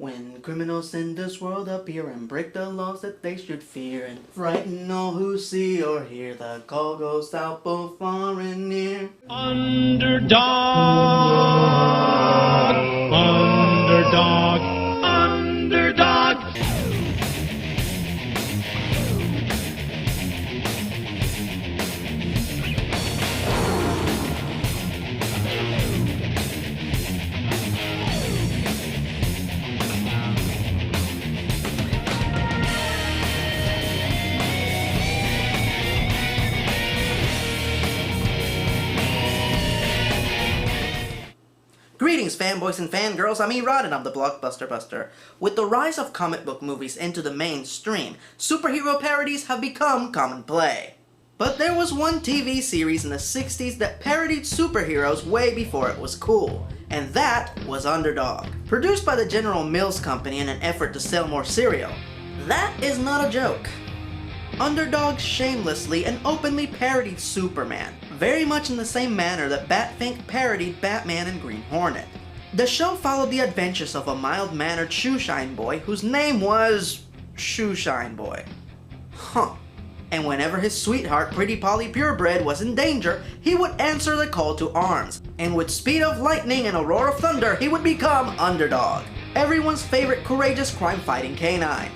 When criminals in this world appear and break the laws that they should fear and frighten all who see or hear, the call goes out both far and near. Underdog, underdog, underdog. Greetings, fanboys and fangirls, I'm Erod and I'm the Blockbuster Buster. With the rise of comic book movies into the mainstream, superhero parodies have become commonplace. But there was one TV series in the 60s that parodied superheroes way before it was cool, and that was Underdog. Produced by the General Mills Company in an effort to sell more cereal. That is not a joke. Underdog shamelessly and openly parodied Superman, very much in the same manner that Batfink parodied Batman and Green Hornet. The show followed the adventures of a mild-mannered shoeshine boy whose name was Shoeshine Boy. And whenever his sweetheart, Pretty Polly Purebred, was in danger, he would answer the call to arms, and with speed of lightning and a roar of thunder, he would become Underdog, everyone's favorite courageous crime-fighting canine.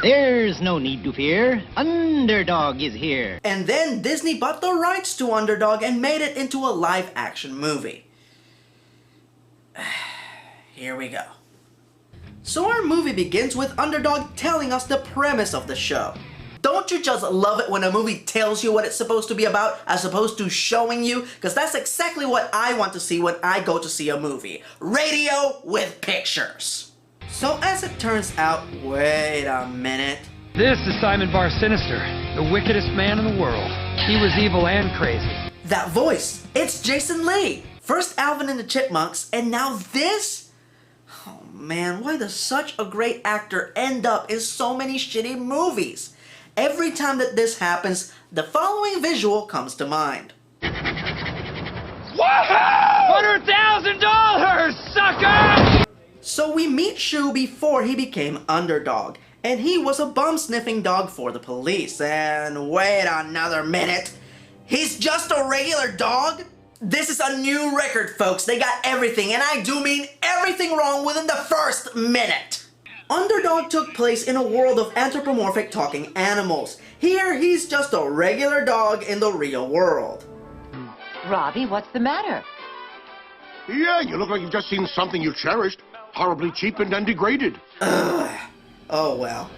There's no need to fear. Underdog is here. And then Disney bought the rights to Underdog and made it into a live-action movie. Here we go. So our movie begins with Underdog telling us the premise of the show. Don't you just love it when a movie tells you what it's supposed to be about as opposed to showing you? Because that's exactly what I want to see when I go to see a movie. Radio with pictures. So as it turns out, wait a minute. This is Simon Bar Sinister, the wickedest man in the world. He was evil and crazy. That voice, it's Jason Lee. First Alvin and the Chipmunks, and now this? Oh man, why does such a great actor end up in so many shitty movies? Every time that this happens, the following visual comes to mind. Woohoo! $100,000, sucker! So we meet Shu before he became Underdog, and he was a bum-sniffing dog for the police. And wait another minute, he's just a regular dog? This is a new record, folks. They got everything, and I do mean everything wrong within the first minute. Underdog took place in a world of anthropomorphic talking animals. Here, he's just a regular dog in the real world. Robbie, what's the matter? Yeah, you look like you've just seen something you cherished. Horribly cheapened and degraded. Ugh. Oh well.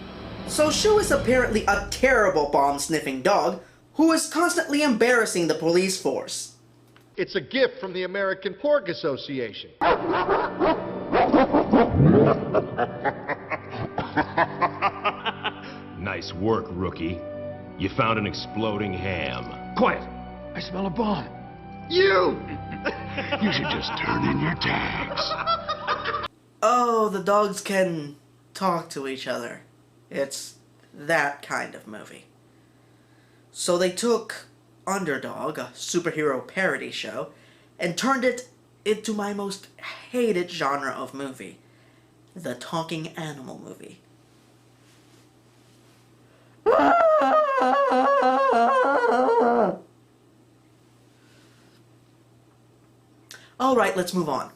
So Shu is apparently a terrible bomb-sniffing dog who is constantly embarrassing the police force. It's a gift from the American Pork Association. Nice work, rookie. You found an exploding ham. Quiet! I smell a bomb. You! You should just turn in your tags. Oh, the dogs can talk to each other. It's that kind of movie. So they took Underdog, a superhero parody show, and turned it into my most hated genre of movie. The talking animal movie. Alright, let's move on.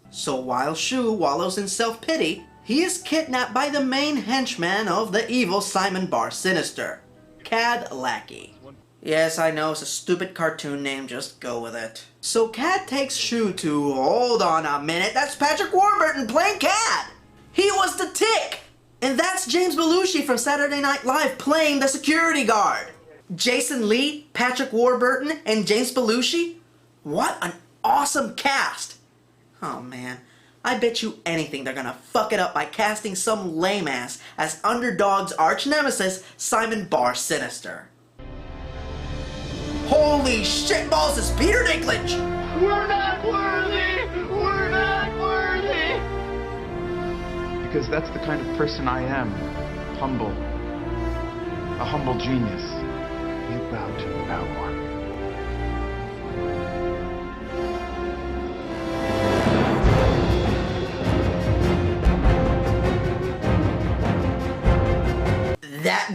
So while Shu wallows in self-pity, he is kidnapped by the main henchman of the evil Simon Bar Sinister, Cad Lackey. Yes, I know, it's a stupid cartoon name, just go with it. So Cad takes Shu to, hold on a minute, that's Patrick Warburton playing Cad! He was the Tick! And that's James Belushi from Saturday Night Live playing the security guard. Jason Lee, Patrick Warburton, and James Belushi? What an awesome cast! Oh man, I bet you anything they're gonna fuck it up by casting some lame ass as Underdog's arch nemesis, Simon Bar Sinister. Holy shitballs, it's Peter Dinklage! We're not worthy! We're not worthy! Because that's the kind of person I am. Humble. A humble genius. You bow to no one.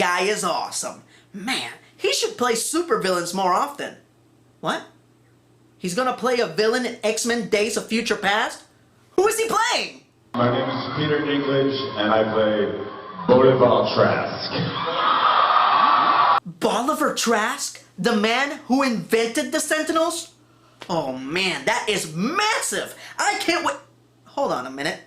guy is awesome. Man, he should play supervillains more often. What? He's gonna play a villain in X-Men Days of Future Past? Who is he playing? My name is Peter Dinklage, and I play Bolivar Trask. Bolivar Trask? The man who invented the Sentinels? Oh man, that is massive! I can't wait. Hold on a minute.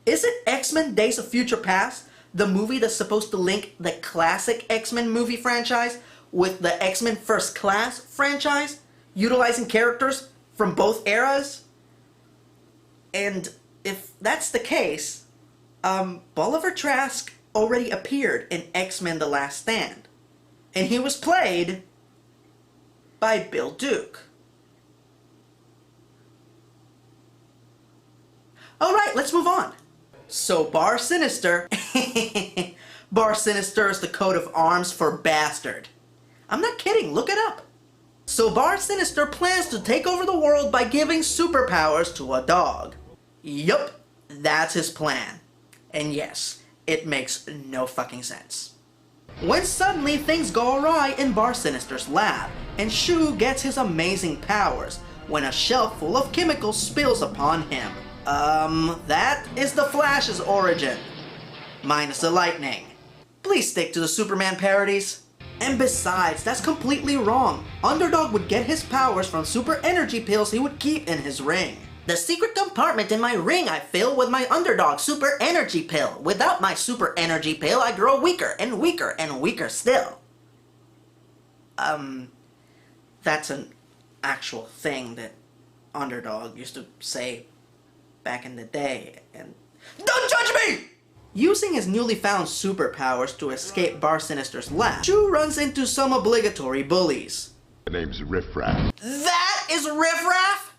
Is it X-Men Days of Future Past? The movie that's supposed to link the classic X-Men movie franchise with the X-Men First Class franchise, utilizing characters from both eras? And if that's the case, Bolivar Trask already appeared in X-Men The Last Stand. And he was played by Bill Duke. Alright, let's move on. So Bar Sinister, Bar Sinister is the coat of arms for bastard. I'm not kidding, look it up. So Bar Sinister plans to take over the world by giving superpowers to a dog. Yup, that's his plan. And yes, it makes no fucking sense. When suddenly things go awry in Bar Sinister's lab, and Shu gets his amazing powers when a shelf full of chemicals spills upon him. That is the Flash's origin. Minus the lightning. Please stick to the Superman parodies. And besides, that's completely wrong. Underdog would get his powers from super energy pills he would keep in his ring. The secret compartment in my ring I fill with my Underdog super energy pill. Without my super energy pill, I grow weaker and weaker and weaker still. That's an actual thing that Underdog used to say back in the day, and... Don't judge me! Using his newly found superpowers to escape Bar Sinister's lab, Shu runs into some obligatory bullies. The name's Riff Raff. That is Riff Raff?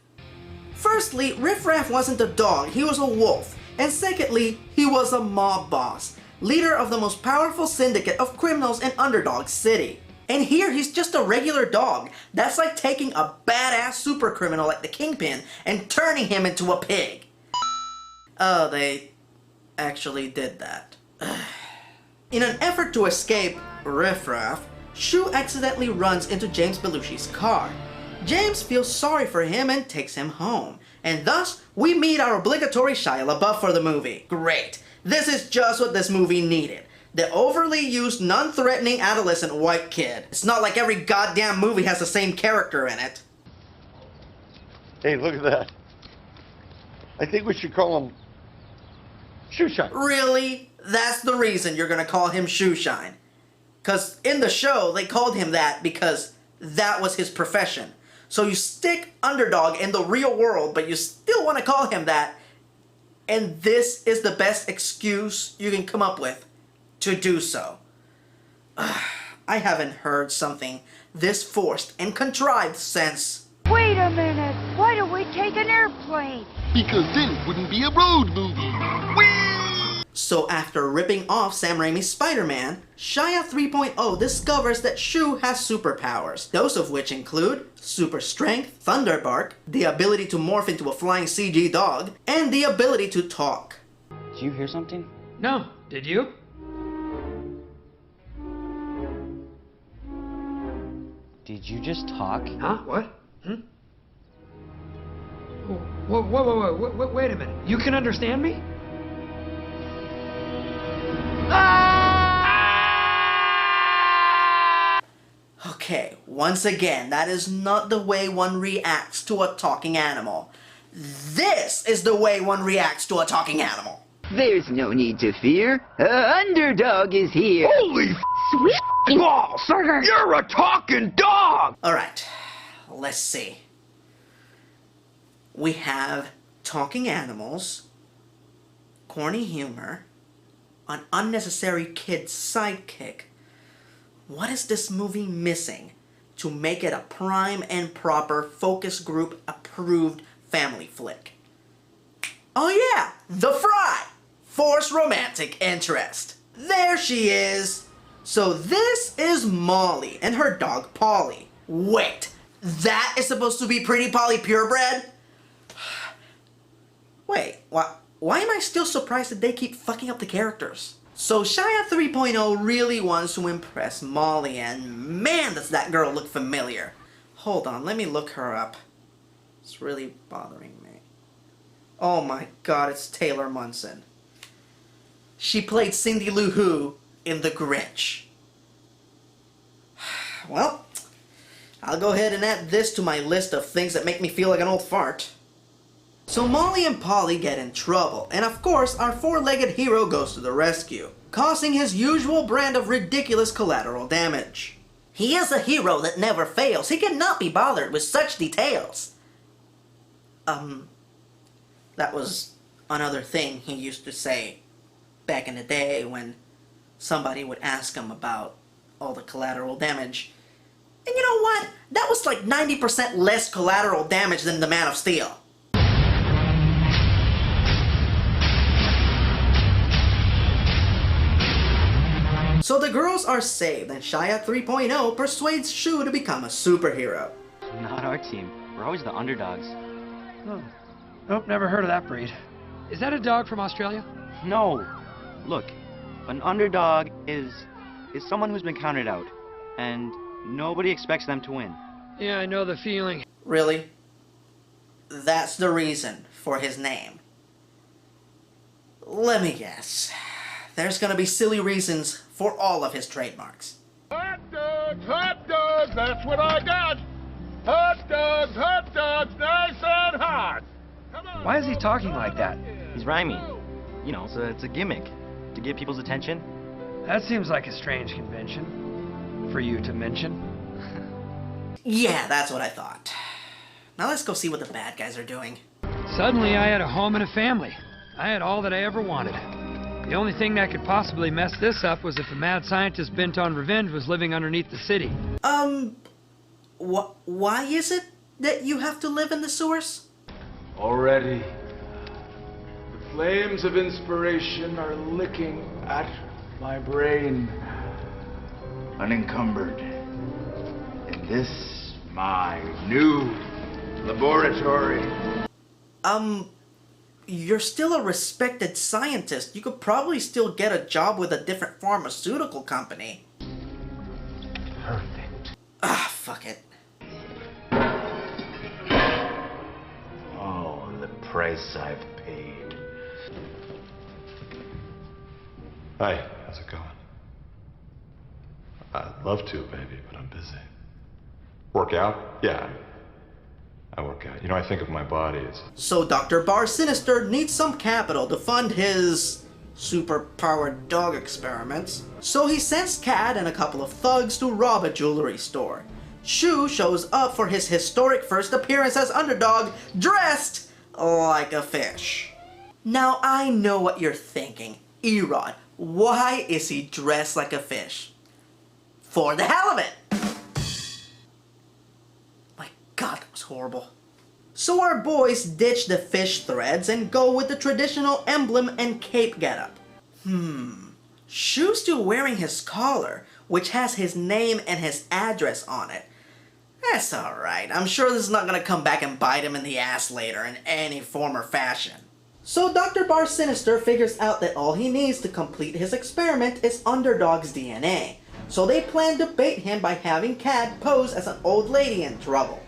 Firstly, Riff Raff wasn't a dog, he was a wolf. And secondly, he was a mob boss, leader of the most powerful syndicate of criminals in Underdog City. And here he's just a regular dog. That's like taking a badass super criminal like the Kingpin and turning him into a pig. Oh, they actually did that. In an effort to escape Riff Raff, Shu accidentally runs into James Belushi's car. James feels sorry for him and takes him home. And thus, we meet our obligatory Shia LaBeouf for the movie. Great. This is just what this movie needed. The overly used, non-threatening adolescent white kid. It's not like every goddamn movie has the same character in it. Hey, look at that. I think we should call him Shoeshine. Really? That's the reason you're gonna call him Shoeshine? Cause in the show, they called him that because that was his profession. So you stick Underdog in the real world, but you still want to call him that, and this is the best excuse you can come up with to do so. I haven't heard something this forced and contrived since... Wait a minute. Why don't we take an airplane? Because then it wouldn't be a road movie. Whee! So after ripping off Sam Raimi's Spider-Man, Shia 3.0 discovers that Shu has superpowers, those of which include super strength, thunderbark, the ability to morph into a flying CG dog, and the ability to talk. Did you hear something? No, did you? Did you just talk? Huh? What? Whoa, wait a minute. You can understand me? Okay, once again, that is not the way one reacts to a talking animal. This is the way one reacts to a talking animal. There's no need to fear. Underdog is here. Holy sweet balls! You're a talking dog! Alright, let's see. We have talking animals, corny humor, an unnecessary kid sidekick. What is this movie missing to make it a prime and proper focus group approved family flick? Oh yeah, the Fry! Forced romantic interest. There she is. So this is Molly and her dog Polly. Wait, that is supposed to be Pretty Polly Purebred? Wait, why am I still surprised that they keep fucking up the characters? So Shia 3.0 really wants to impress Molly, and man, does that girl look familiar. Hold on, let me look her up. It's really bothering me. Oh my god, it's Taylor Munson. She played Cindy Lou Who in The Grinch. Well, I'll go ahead and add this to my list of things that make me feel like an old fart. So Molly and Polly get in trouble, and of course our four-legged hero goes to the rescue, causing his usual brand of ridiculous collateral damage. He is a hero that never fails. He cannot be bothered with such details. That was another thing he used to say back in the day when somebody would ask him about all the collateral damage. And you know what? That was like 90% less collateral damage than the Man of Steel. So the girls are saved, and Shia 3.0 persuades Shu to become a superhero. Not our team. We're always the underdogs. Oh. Nope, never heard of that breed. Is that a dog from Australia? No. Look, an underdog is someone who's been counted out, and nobody expects them to win. Yeah, I know the feeling. Really? That's the reason for his name. Let me guess. There's gonna be silly reasons for all of his trademarks. Hot dogs, that's what I got. Hot dogs, nice and hot. Come on, Why is he talking like that? He's rhyming. You know, it's a gimmick to get people's attention. That seems like a strange convention for you to mention. Yeah, that's what I thought. Now let's go see what the bad guys are doing. Suddenly I had a home and a family. I had all that I ever wanted. The only thing that could possibly mess this up was if a mad scientist bent on revenge was living underneath the city. Why is it that you have to live in the sewers? Already, the flames of inspiration are licking at my brain. Unencumbered. In this, my new laboratory. You're still a respected scientist. You could probably still get a job with a different pharmaceutical company. Perfect. Ah, fuck it. Oh, the price I've paid. Hi, how's it going? I'd love to, baby, but I'm busy. Work out? Yeah. I work out. You know, I think of my body as... So Dr. Bar Sinister needs some capital to fund his super-powered dog experiments. So he sends Cad and a couple of thugs to rob a jewelry store. Shu shows up for his historic first appearance as Underdog, dressed like a fish. Now I know what you're thinking. Erod, why is he dressed like a fish? For the hell of it! God, that was horrible. So our boys ditch the fish threads and go with the traditional emblem and cape getup. Shu's still wearing his collar, which has his name and his address on it. That's alright. I'm sure this is not gonna come back and bite him in the ass later in any form or fashion. So Dr. Bar Sinister figures out that all he needs to complete his experiment is Underdog's DNA. So they plan to bait him by having Cad pose as an old lady in trouble.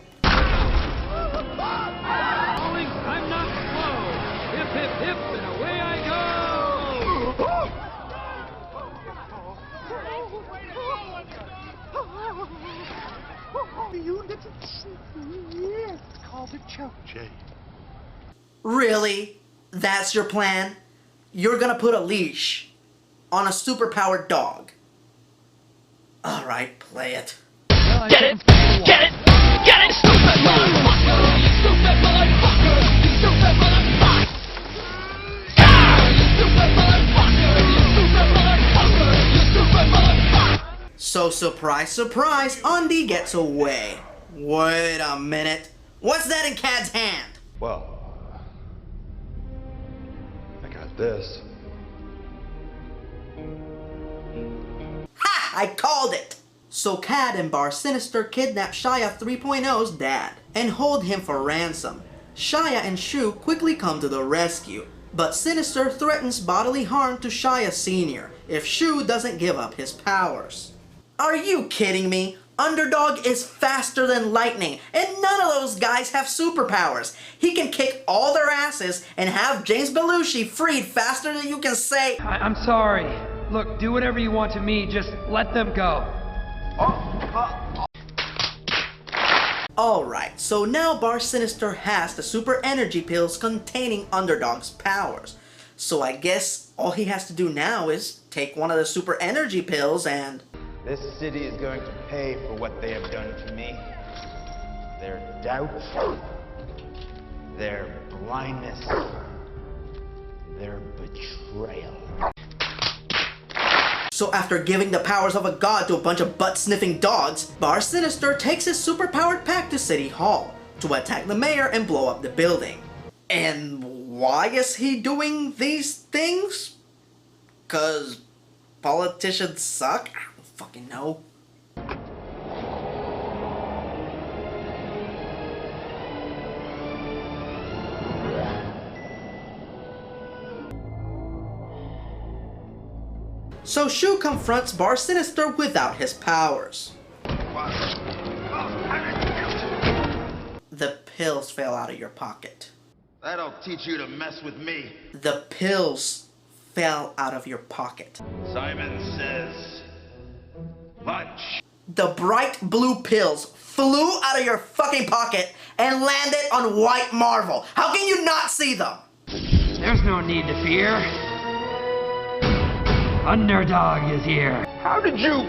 I'm not slow. Hip, hip, hip, and away I go! You little yes, it's called a choke, Jay. Really? That's your plan? You're gonna put a leash on a superpowered dog? Alright, play it. Well, Get it! Get it! Get it, stupid motherfucker! You stupid motherfucker! You stupid motherfucker! You stupid motherfucker! You stupid motherfucker! You stupid motherfucker! So surprise, surprise, Undy gets away. Wait a minute. What's that in Cad's hand? Well, I got this. Ha! I called it! So Cad and Bar Sinister kidnap Shia 3.0's dad and hold him for ransom. Shia and Shu quickly come to the rescue. But Sinister threatens bodily harm to Shia Sr. if Shu doesn't give up his powers. Are you kidding me? Underdog is faster than lightning, and none of those guys have superpowers. He can kick all their asses and have James Belushi freed faster than you can say. I'm sorry. Look, do whatever you want to me, just let them go. Alright, so now Bar Sinister has the super energy pills containing Underdog's powers. So I guess all he has to do now is take one of the super energy pills and... This city is going to pay for what they have done to me. Their doubt, their blindness, their betrayal. So after giving the powers of a god to a bunch of butt-sniffing dogs, Bar Sinister takes his super-powered pack to City Hall to attack the mayor and blow up the building. And why is he doing these things? 'Cause politicians suck? I don't fucking know. So Shu confronts Bar Sinister without his powers. The pills fell out of your pocket. That'll teach you to mess with me. The pills fell out of your pocket. Simon says, lunch. The bright blue pills flew out of your fucking pocket and landed on White Marvel. How can you not see them? There's no need to fear. Underdog is here. How did you...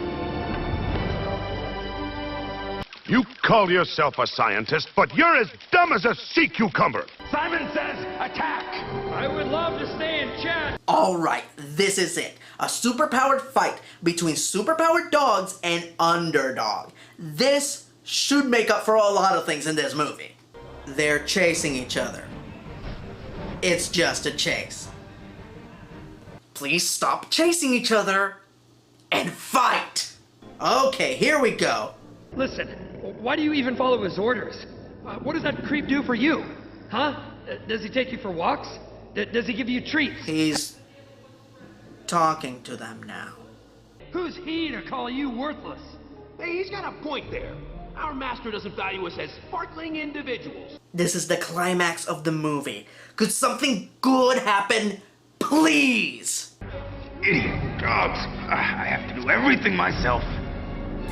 You call yourself a scientist, but you're as dumb as a sea cucumber. Simon says, attack. I would love to stay in chat. Alright, this is it. A superpowered fight between superpowered dogs and Underdog. This should make up for a lot of things in this movie. They're chasing each other. It's just a chase. Please stop chasing each other and fight! Okay, here we go. Listen, why do you even follow his orders? What does that creep do for you? Huh? Does he take you for walks? Does he give you treats? He's talking to them now. Who's he to call you worthless? Hey, he's got a point there. Our master doesn't value us as sparkling individuals. This is the climax of the movie. Could something good happen? Please! Idiot dogs. I have to do everything myself.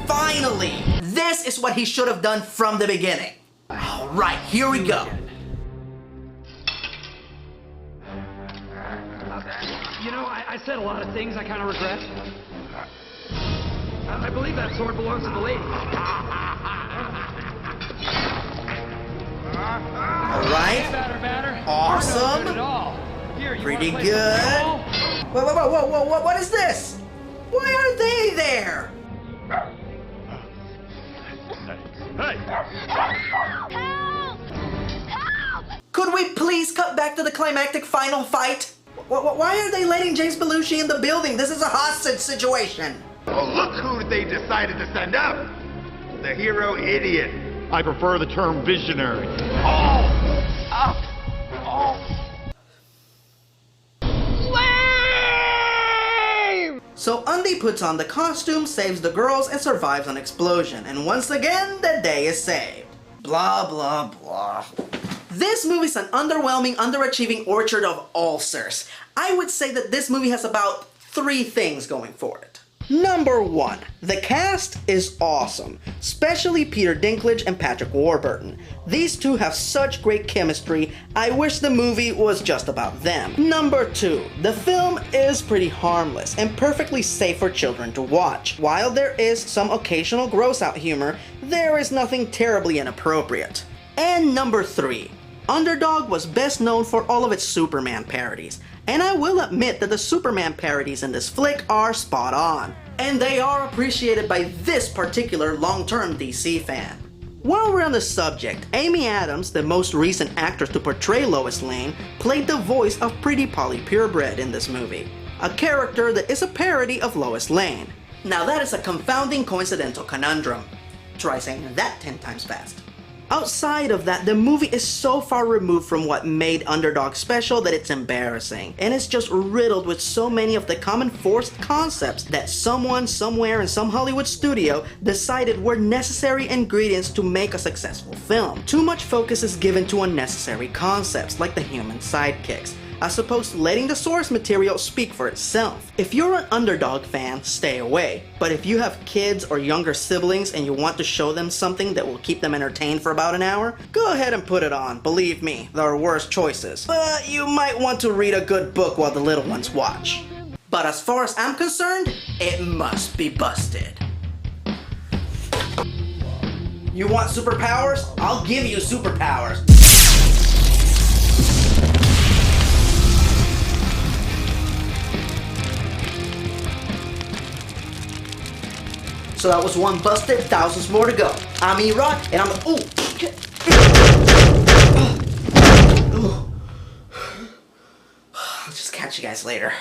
Finally! This is what he should have done from the beginning. Alright, here we go. You know, I said a lot of things I kind of regret. I believe that sword belongs to the lady. Alright. Awesome. Pretty good. Whoa, what is this? Why are they there? Hey! Could we please cut back to the climactic final fight? Why are they letting James Belushi in the building? This is a hostage situation. Oh, look who they decided to send up. The hero idiot. I prefer the term visionary. Oh! Up! Oh! So Undy puts on the costume, saves the girls, and survives an explosion. And once again, the day is saved. Blah, blah, blah. This movie's an underwhelming, underachieving orchard of ulcers. I would say that this movie has about 3 things going for it. Number 1, the cast is awesome, especially Peter Dinklage and Patrick Warburton. These two have such great chemistry, I wish the movie was just about them. Number 2, the film is pretty harmless and perfectly safe for children to watch. While there is some occasional gross-out humor, there is nothing terribly inappropriate. And number 3, Underdog was best known for all of its Superman parodies. And I will admit that the Superman parodies in this flick are spot on. And they are appreciated by this particular long-term DC fan. While we're on the subject, Amy Adams, the most recent actress to portray Lois Lane, played the voice of Pretty Polly Purebred in this movie, a character that is a parody of Lois Lane. Now that is a confounding coincidental conundrum. Try saying that 10 times fast. Outside of that, the movie is so far removed from what made Underdog special that it's embarrassing. And it's just riddled with so many of the common forced concepts that someone, somewhere in some Hollywood studio decided were necessary ingredients to make a successful film. Too much focus is given to unnecessary concepts like the human sidekicks, as opposed to letting the source material speak for itself. If you're an Underdog fan, stay away. But if you have kids or younger siblings and you want to show them something that will keep them entertained for about an hour, go ahead and put it on. Believe me, there are worse choices. But you might want to read a good book while the little ones watch. But as far as I'm concerned, it must be busted. You want superpowers? I'll give you superpowers. So that was one busted, thousands more to go. I'm E-Rod, and I'm ooh. I'll just catch you guys later.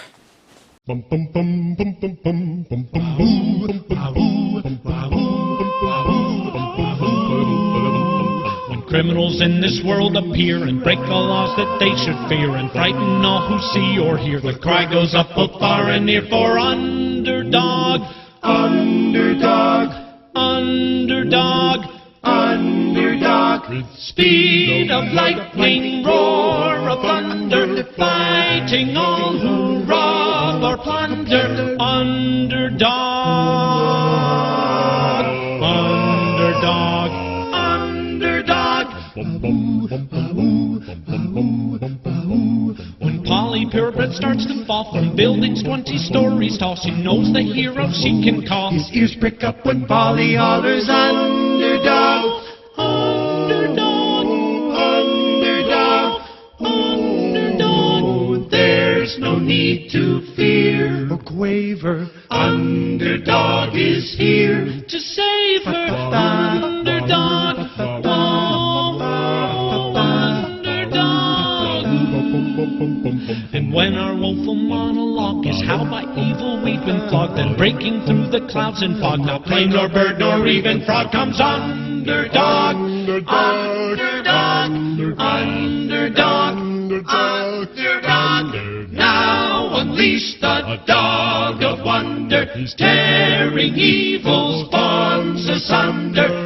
When criminals in this world appear and break the laws that they should fear and frighten all who see or hear, the cry goes up both far and near for Underdog. Underdog, underdog, underdog. Speed of lightning, roar of thunder, fighting all who rob or plunder. Underdog, underdog, underdog. When Polly Purebred starts to fall from buildings 20 stories tall, she knows the hero she can call. His ears prick up when Polly hollers, Underdog, underdog, underdog, underdog. There's no need to fear or quaver. Underdog is here to save her. Underdog, and when our woeful monologue is how by evil we've been flogged, then breaking through the clouds and fog, not plane nor bird nor even frog comes Underdog, underdog, underdog, underdog. Now unleash the dog of wonder, tearing evil's bonds asunder.